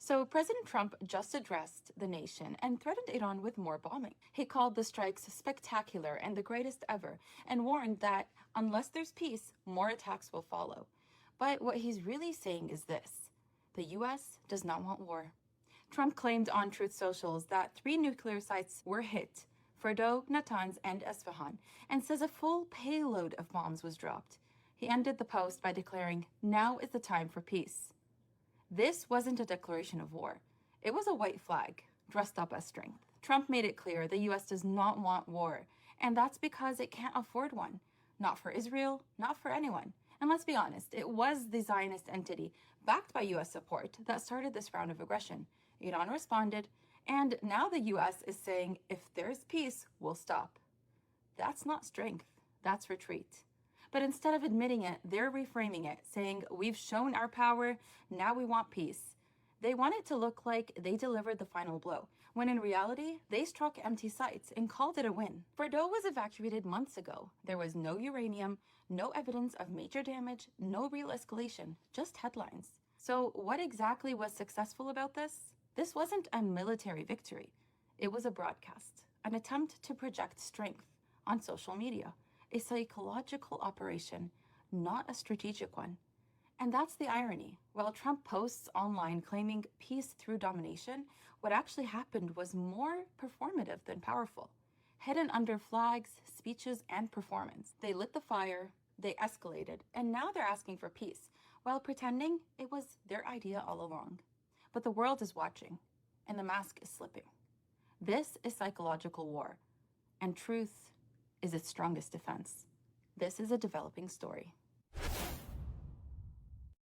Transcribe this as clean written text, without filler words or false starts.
So, President Trump just addressed the nation and threatened Iran with more bombing. He called the strikes spectacular and the greatest ever, and warned that unless there's peace, more attacks will follow. But what he's really saying is this: the US does not want war. Trump claimed on Truth Socials that 3 nuclear sites were hit: Fordo, Natanz, and Esfahan, and says a full payload of bombs was dropped. He ended the post by declaring, "Now is the time for peace." This wasn't a declaration of war. It was a white flag, dressed up as strength. Trump made it clear the US does not want war, and that's because it can't afford one. Not for Israel, not for anyone. And let's be honest, it was the Zionist entity, backed by US support, that started this round of aggression. Iran responded, and now the US is saying, if there's peace, we'll stop. That's not strength, that's retreat. But instead of admitting it, they're reframing it, saying, we've shown our power, now we want peace. They want it to look like they delivered the final blow, when in reality, they struck empty sites and called it a win. Fordo was evacuated months ago. There was no uranium, no evidence of major damage, no real escalation, just headlines. So what exactly was successful about this? This wasn't a military victory. It was a broadcast, an attempt to project strength on social media. A psychological operation, not a strategic one. And that's the irony. While Trump posts online claiming peace through domination, what actually happened was more performative than powerful. Hidden under flags, speeches, and performance. They lit the fire, they escalated, and now they're asking for peace, while pretending it was their idea all along. But the world is watching, and the mask is slipping. This is psychological war, and truth is its strongest defense. This is a developing story.